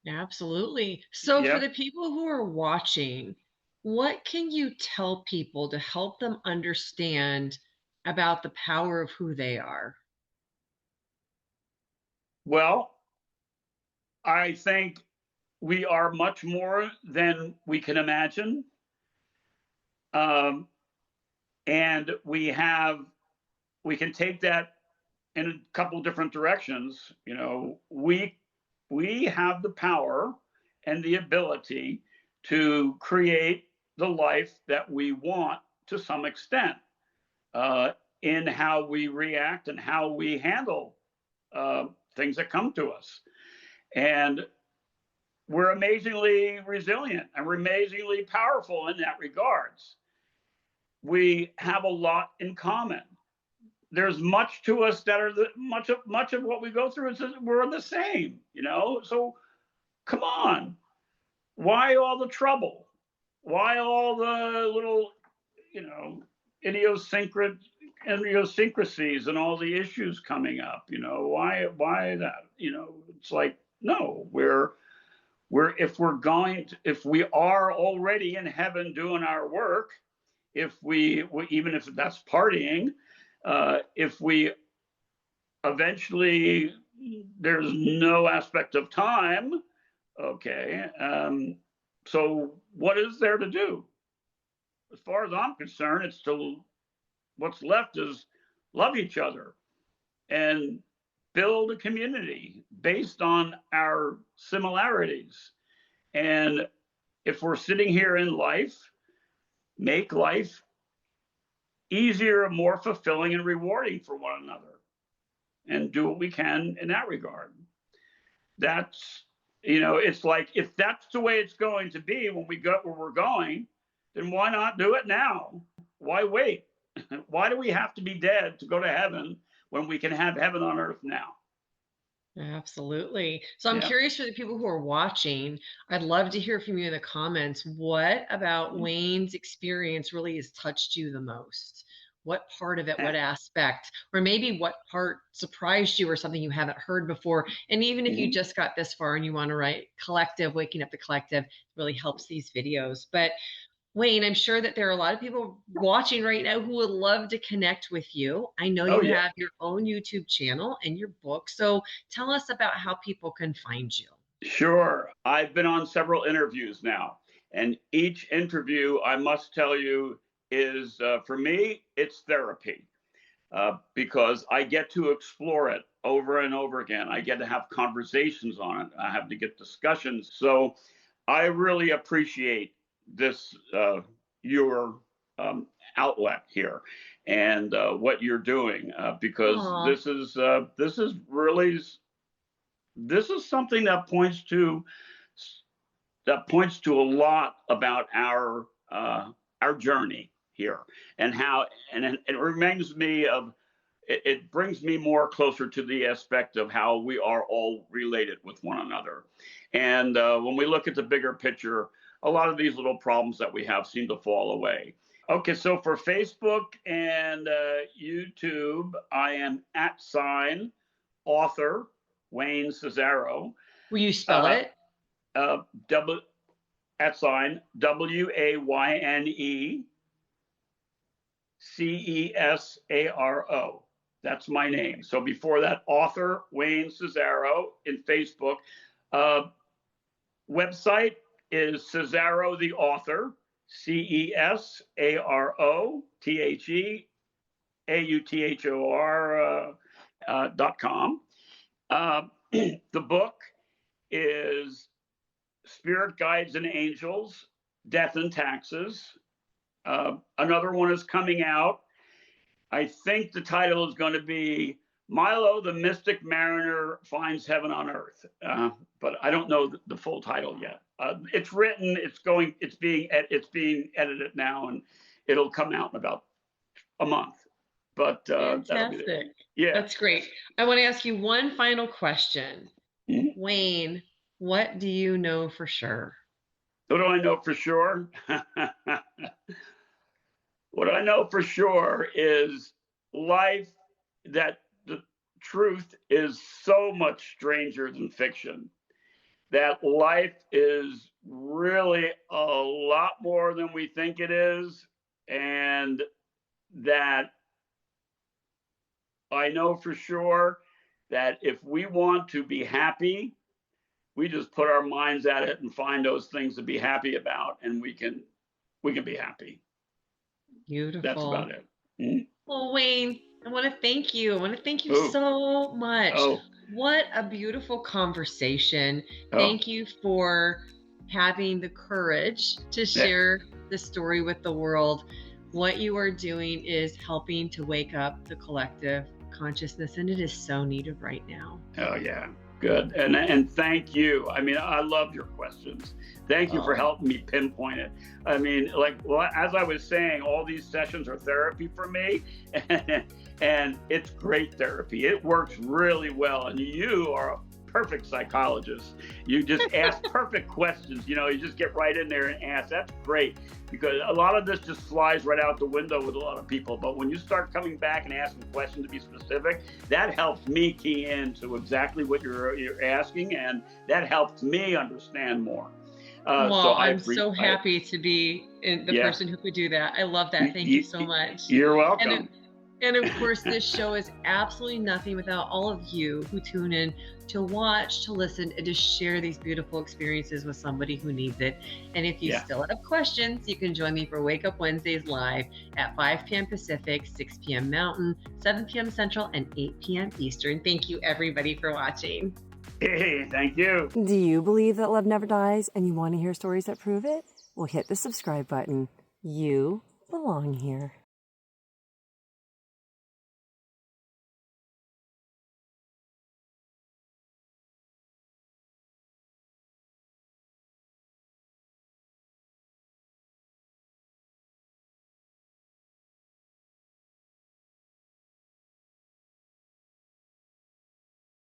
Absolutely. So, for Yep. the people who are watching, what can you tell people to help them understand about the power of who they are? Well, I think we are much more than we can imagine. Um, and we can take that in a couple different directions. We have the power and the ability to create the life that we want to some extent, uh, in how we react and how we handle uh, things that come to us. And we're amazingly resilient and we're amazingly powerful in that regards. We have a lot in common. There's much to us that are much of what we go through is we're the same, So come on, why all the trouble? Why all the little, you know, idiosyncrasies and all the issues coming up? Why that? It's like no, if we are already in heaven doing our work, if we even if that's partying, if we eventually there's no aspect of time, okay, so what is there to do? As far as I'm concerned, it's to what's left is love each other and build a community based on our similarities. And if we're sitting here in life, make life easier, more fulfilling, and rewarding for one another, and do what we can in that regard. It's like if that's the way it's going to be when we go where we're going, then why not do it now? Why wait? Why do we have to be dead to go to heaven when we can have heaven on earth now? Absolutely. So, I'm Yeah. curious for the people who are watching, I'd love to hear from you in the comments. What about Wayne's experience really has touched you the most? What part of it, what aspect, or maybe what part surprised you or something you haven't heard before? And even if you Mhm. just got this far and you want to write collective, waking up the collective really helps these videos. But Wayne, I'm sure that there are a lot of people watching right now who would love to connect with you. I know Oh you yeah. have your own YouTube channel and your book. So tell us about how people can find you. Sure. I've been on several interviews now, and each interview, I must tell you, is for me, it's therapy, because I get to explore it over and over again. I get to have conversations on it. I have to get discussions. So I really appreciate this, your outlet here, and what you're doing, because Oh, this is something that points to a lot about our journey here, and how and it reminds me of it brings me more closer to the aspect of how we are all related with one another. And when we look at the bigger picture, a lot of these little problems that we have seem to fall away. Okay, so for Facebook and YouTube, I am @author Wayne Cesaro. Will you spell Uh, it? double WayneCesaro. That's my name. So before that, author Wayne Cesaro in Facebook. Website is Cesaro the Author, CESAROTHEAUTHOR.com. The book is Spirit Guides and Angels, Death and Taxes. Another one is coming out. I think the title is going to be Milo the Mystic Mariner Finds Heaven on Earth, but I don't know the full title yet. It's written, it's being edited now, and it'll come out in about a month. But fantastic. That's great. I want to ask you one final question. Mm-hmm. Wayne, what do you know for sure? What do I know for sure? What I know for sure is life, that the truth is so much stranger than fiction. That life is really a lot more than we think it is. And that I know for sure that if we want to be happy, we just put our minds at it and find those things to be happy about, and we can be happy. Beautiful. That's about it. Mm-hmm. Well, Wayne, I want to thank you. I want to thank you so much. What a beautiful conversation. Thank you for having the courage to share the story with the world. What you are doing is helping to wake up the collective consciousness, and it is so needed right now. Oh, yeah. Good. And thank you. I mean, I love your questions. Thank you for helping me pinpoint it. I mean, as I was saying, all these sessions are therapy for me, and it's great therapy. It works really well. And you are a perfect psychologist. You just ask perfect questions. You just get right in there and ask. That's great, because a lot of this just flies right out the window with a lot of people. But when you start coming back and asking questions to be specific, that helps me key into exactly what you're asking, and that helps me understand more. So I'm so happy to be the person who could do that. I love that. Thank you so much. You're welcome. And of course, this show is absolutely nothing without all of you who tune in to watch, to listen, and to share these beautiful experiences with somebody who needs it. And if you still have questions, you can join me for Wake Up Wednesdays live at 5 p.m. Pacific, 6 p.m. Mountain, 7 p.m. Central, and 8 p.m. Eastern. Thank you, everybody, for watching. Hey, thank you. Do you believe that love never dies and you want to hear stories that prove it? Well, hit the subscribe button. You belong here.